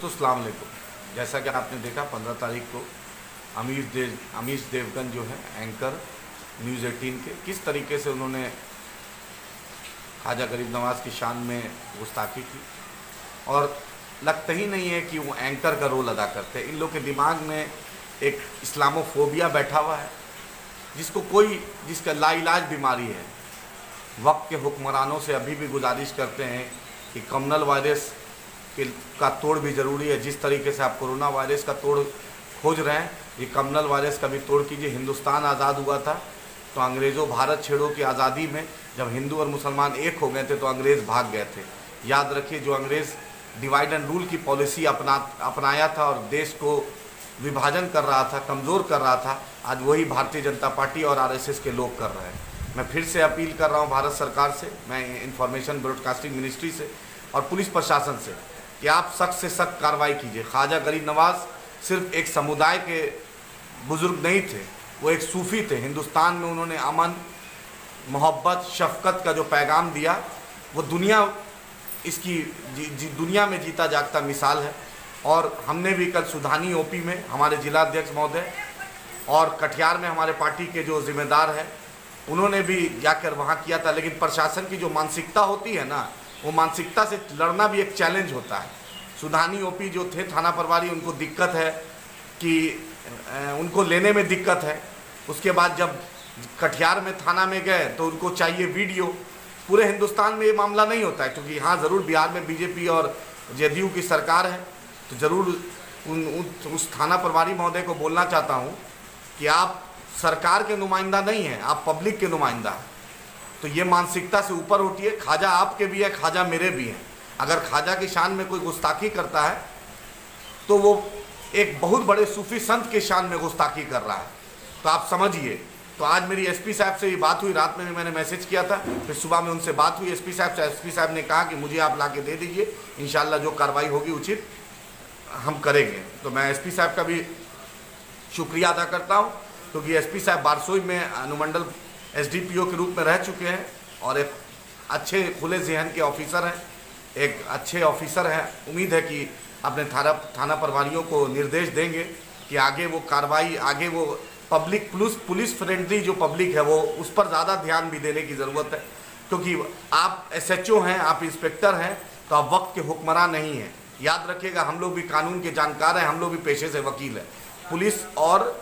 दोस्तों अस्सलाम वालेकुम। जैसा कि आपने देखा 15 तारीख को अमीश देवगन जो है एंकर न्यूज़ 18 के, किस तरीके से उन्होंने ख्वाजा गरीब नवाज़ की शान में गुस्ताखी की। और लगता ही नहीं है कि वो एंकर का रोल अदा करते हैं। इन लोग के दिमाग में एक इस्लामोफोबिया बैठा हुआ है जिसका लाइलाज बीमारी है। वक्त के हुक्मरानों से अभी भी गुजारिश करते हैं कि कम्युनल वायरस का तोड़ भी ज़रूरी है। जिस तरीके से आप कोरोना वायरस का तोड़ खोज रहे हैं, ये कम्युनल वायरस का भी तोड़ कीजिए। हिंदुस्तान आज़ाद हुआ था तो अंग्रेज़ों भारत छेड़ो की आज़ादी में जब हिंदू और मुसलमान एक हो गए थे तो अंग्रेज़ भाग गए थे। याद रखिए, जो अंग्रेज़ डिवाइड एंड रूल की पॉलिसी अपनाया था और देश को विभाजन कर रहा था, कमज़ोर कर रहा था, आज वही भारतीय जनता पार्टी और आरएसएस के लोग कर रहे हैं। मैं फिर से अपील कर रहा हूं भारत सरकार से, मैं इंफॉर्मेशन ब्रॉडकास्टिंग मिनिस्ट्री से और पुलिस प्रशासन से कि आप सख्त से सख्त कार्रवाई कीजिए। ख्वाजा गरीब नवाज़ सिर्फ एक समुदाय के बुज़ुर्ग नहीं थे, वो एक सूफ़ी थे। हिंदुस्तान में उन्होंने अमन, मोहब्बत, शफ़क़त का जो पैगाम दिया, वो दुनिया में जीता जागता मिसाल है। और हमने भी कल सुधानी ओपी में हमारे जिलाध्यक्ष महोदय और कटिहार में हमारे पार्टी के जो जिम्मेदार हैं उन्होंने भी जाकर वहाँ किया था। लेकिन प्रशासन की जो मानसिकता होती है ना, वो मानसिकता से लड़ना भी एक चैलेंज होता है। सुधानी ओपी जो थे थाना प्रभारी, उनको दिक्कत है कि उनको लेने में दिक्कत है। उसके बाद जब कटिहार में थाना में गए तो उनको चाहिए वीडियो। पूरे हिंदुस्तान में ये मामला नहीं होता है, क्योंकि हाँ ज़रूर बिहार में बीजेपी और जेडीयू की सरकार है, तो ज़रूर उस थाना प्रभारी महोदय को बोलना चाहता हूँ कि आप सरकार के नुमाइंदा नहीं हैं, आप पब्लिक के नुमाइंदा हैं। तो ये मानसिकता से ऊपर उठिए। ख्वाजा आपके भी है, ख्वाजा मेरे भी हैं। अगर ख्वाजा की शान में कोई गुस्ताखी करता है तो वो एक बहुत बड़े सूफी संत की शान में गुस्ताखी कर रहा है, तो आप समझिए। तो आज मेरी एसपी साहब से ये बात हुई, रात में भी मैंने मैसेज किया था, फिर सुबह में उनसे बात हुई एसपी साहब से। एसपी साहब ने कहा कि मुझे आप ला के दे दीजिए, इंशाल्लाह जो कार्रवाई होगी उचित हम करेंगे। तो मैं एसपी साहब का भी शुक्रिया अदा करता हूँ, क्योंकि एसपी साहब बारसोई में अनुमंडल एसडीपीओ के रूप में रह चुके हैं और एक अच्छे खुले जहन के ऑफिसर हैं, एक अच्छे ऑफिसर हैं। उम्मीद है कि अपने थाना प्रभारियों को निर्देश देंगे कि आगे वो कार्रवाई, आगे वो पब्लिक पुलिस फ्रेंडली जो पब्लिक है वो उस पर ज़्यादा ध्यान भी देने की ज़रूरत है। क्योंकि आप एसएचओ हैं, आप इंस्पेक्टर हैं, तो आप वक्त के हुक्मरान नहीं हैं। याद रखिएगा, हम लोग भी कानून के जानकार हैं, हम लोग भी पेशे से वकील हैं। पुलिस और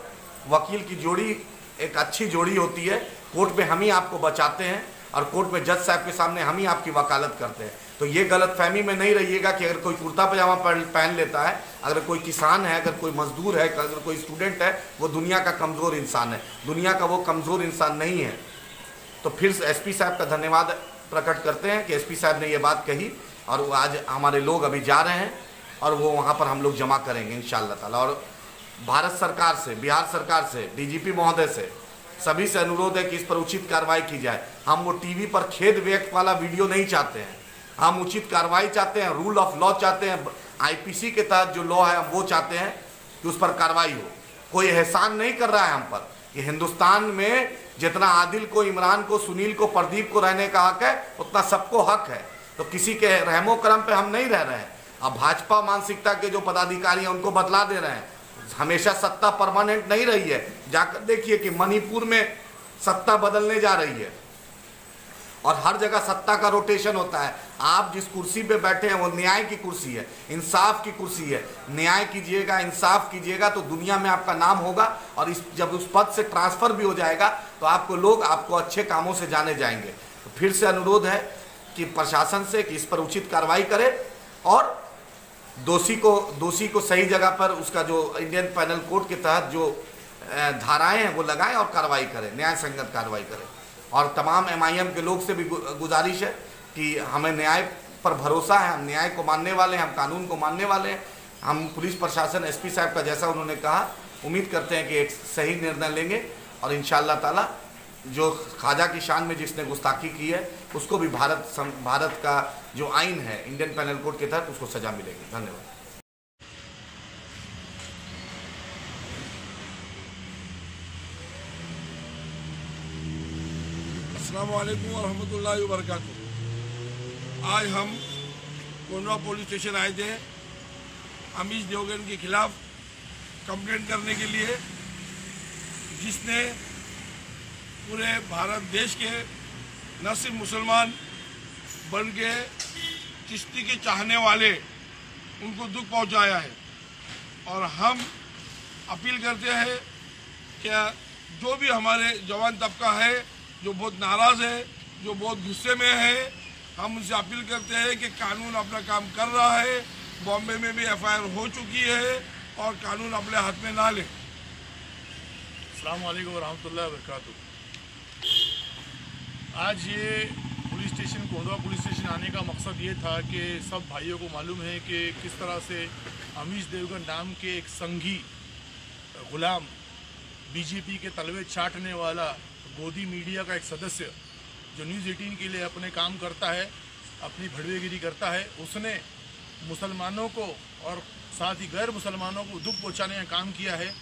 वकील की जोड़ी एक अच्छी जोड़ी होती है। कोर्ट में हम ही आपको बचाते हैं और कोर्ट में जज साहब के सामने हम ही आपकी वकालत करते हैं। तो ये गलतफहमी में नहीं रहिएगा कि अगर कोई कुर्ता पजामा पहन लेता है, अगर कोई किसान है, अगर कोई मजदूर है, अगर कोई स्टूडेंट है, वो दुनिया का कमज़ोर इंसान है। दुनिया का वो कमज़ोर इंसान नहीं है। तो फिर एसपी साहब का धन्यवाद प्रकट करते हैं कि एसपी साहब ने ये बात कही और वो आज हमारे लोग अभी जा रहे हैं और वो वहाँ पर हम लोग जमा करेंगे इंशाअल्लाह ताला। और भारत सरकार से, बिहार सरकार से, डीजीपी महोदय से, सभी से अनुरोध है कि इस पर उचित कार्रवाई की जाए। हम वो टीवी पर खेद व्यक्त वाला वीडियो नहीं चाहते हैं, हम उचित कार्रवाई चाहते हैं, रूल ऑफ लॉ चाहते हैं, आईपीसी के तहत जो लॉ है वो चाहते हैं कि उस पर कार्रवाई हो। कोई एहसान नहीं कर रहा है हम पर। कि हिंदुस्तान में जितना आदिल को, इमरान को, सुनील को, प्रदीप को रहने का हक है, उतना सबको हक है। तो किसी के रहमो करम पे हम नहीं रह रहे हैं। अब भाजपा मानसिकता के जो पदाधिकारी हैं उनको बदला दे रहे हैं। हमेशा सत्ता परमानेंट नहीं रही है। जाकर देखिए कि मणिपुर में सत्ता बदलने जा रही है और हर जगह सत्ता का रोटेशन होता है। आप जिस कुर्सी पे बैठे हैं वो न्याय की कुर्सी है, इंसाफ की कुर्सी है। न्याय कीजिएगा, इंसाफ कीजिएगा तो दुनिया में आपका नाम होगा। और जब उस पद से ट्रांसफ़र भी हो जाएगा तो लोग आपको अच्छे कामों से जाने जाएंगे। तो फिर से अनुरोध है कि प्रशासन से कि इस पर उचित कार्रवाई करे और दोषी को सही जगह पर उसका जो इंडियन पैनल कोड के तहत जो धाराएं हैं वो लगाएं और कार्रवाई करें, न्याय संगत कार्रवाई करें। और तमाम एमआईएम के लोग से भी गुजारिश है कि हमें न्याय पर भरोसा है, हम न्याय को मानने वाले हैं, हम कानून को मानने वाले हैं। हम पुलिस प्रशासन, एसपी साहब का जैसा उन्होंने कहा, उम्मीद करते हैं कि एक सही निर्णय लेंगे और इंशाअल्लाह ताला जो ख्वाजा की शान में जिसने गुस्ताखी की है उसको भी भारत का जो आइन है इंडियन पैनल कोड के तहत उसको सजा मिलेगी। धन्यवाद। अस्सलाम वालेकुम वरहमतुल्लाहि वबरकातुहू। आज हम कोंडवा पुलिस स्टेशन आए थे अमीश देवगन के खिलाफ कंप्लेंट करने के लिए, जिसने पूरे भारत देश के न सिर्फ मुसलमान बन के चिश्ती के चाहने वाले उनको दुख पहुंचाया है। और हम अपील करते हैं कि जो भी हमारे जवान तबका है जो बहुत नाराज़ है, जो बहुत गुस्से में है, हम उनसे अपील करते हैं कि कानून अपना काम कर रहा है। बॉम्बे में भी एफआईआर हो चुकी है और कानून अपने हाथ में ना ले। अस्सलाम वालेकुम रहमतुल्लाहि व बरकातहू। आज ये police station Kondhwa police station आने का मकसद ये था कि सब भाइयों को मालूम है कि किस तरह से अमीश देवगन नाम के एक संघी गुलाम, बीजेपी के तलवे चाटने वाला गोदी मीडिया का एक सदस्य जो न्यूज़ 18 के लिए अपने काम करता है, अपनी भड़वेगिरी करता है, उसने मुसलमानों को और साथ ही गैर मुसलमानों को दुख पहुंचाने का काम किया है।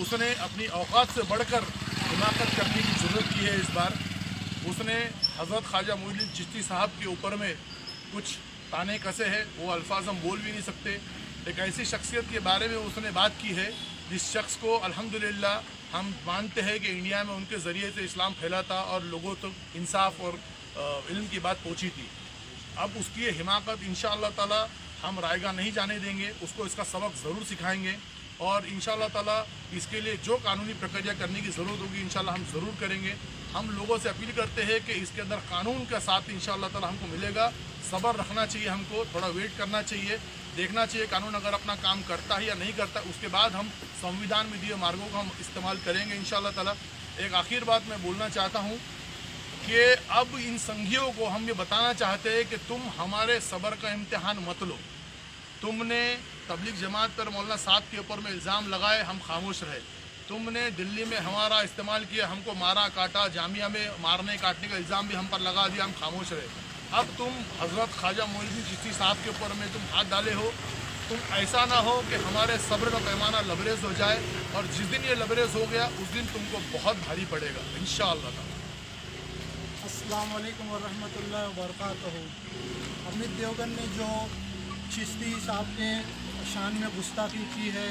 उसने अपनी औकात से बढ़कर हिमाकत करने की ज़रूरत की है। इस बार उसने हज़रत ख्वाजा मोइनुद्दीन चिश्ती साहब के ऊपर में कुछ ताने कसे हैं, वो अल्फाज हम बोल भी नहीं सकते। एक ऐसी शख्सियत के बारे में उसने बात की है जिस शख्स को अल्हम्दुलिल्लाह हम मानते हैं कि इंडिया में उनके ज़रिए से इस्लाम फैलाता और लोगों तक इंसाफ और इल्म की बात पहुंची थी। अब उसकी हिमाकत इंशाअल्लाह ताला हम रायगा नहीं जाने देंगे, उसको इसका सबक ज़रूर सिखाएंगे और इंशाअल्लाह ताला इसके लिए जो कानूनी प्रक्रिया करने की ज़रूरत होगी इंशाअल्लाह हम ज़रूर करेंगे। हम लोगों से अपील करते हैं कि इसके अंदर कानून का साथ इंशाअल्लाह ताला हमको मिलेगा। सब्र रखना चाहिए, हमको थोड़ा वेट करना चाहिए, देखना चाहिए कानून अगर अपना काम करता है या नहीं करता, उसके बाद हम संविधान में दिए मार्गों का हम इस्तेमाल करेंगे इंशाअल्लाह ताला। एक आखिर बात मैं बोलना चाहता हूँ कि अब इन संघियों को हम ये बताना चाहते हैं कि तुम हमारे सब्र का इम्तिहान मत लो। तुमने तबलीग जमात पर मौलाना साहब के ऊपर में इल्ज़ाम लगाए, हम खामोश रहे। तुमने दिल्ली में हमारा इस्तेमाल किया, हमको मारा काटा, जामिया में मारने काटने का इल्ज़ाम भी हम पर लगा दिया, हम खामोश रहे। अब तुम हज़रत ख्वाजा मोइनुद्दीन चिश्ती साहब के ऊपर में तुम हाथ डाले हो। तुम ऐसा ना हो कि हमारे सब्र का पैमाना लबरेज हो जाए और जिस दिन ये लबरेज हो गया उस दिन तुमको बहुत भारी पड़ेगा इंशाअल्लाह ताला। अस्सलाम वालेकुम व रहमतुल्लाहि व बरकातहू। अमित देवगन ने जो चिश्ती साहब के शान में गुस्ताखी की है,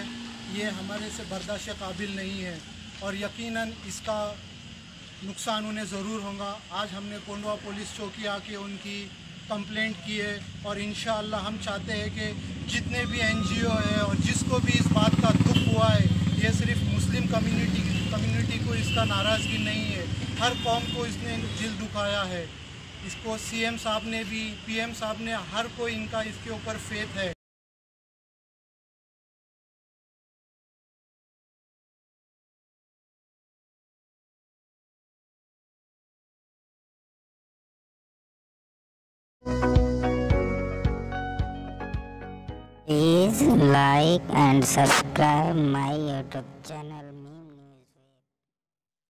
ये हमारे से बर्दाश्त काबिल नहीं है और यकीनन इसका नुकसान उन्हें ज़रूर होगा। आज हमने कोंडवा पुलिस चौकी आके उनकी कंप्लेंट की है और इंशाअल्लाह हम चाहते हैं कि जितने भी NGO है और जिसको भी इस बात का दुख हुआ है, ये सिर्फ मुस्लिम कम्युनिटी को इसका नाराज़गी नहीं है, हर कौम को इसने दिल दुखाया है। इसको CM साहब ने भी, PM साहब ने, हर कोई इनका इसके ऊपर फेथ है। Please like and subscribe my YouTube channel.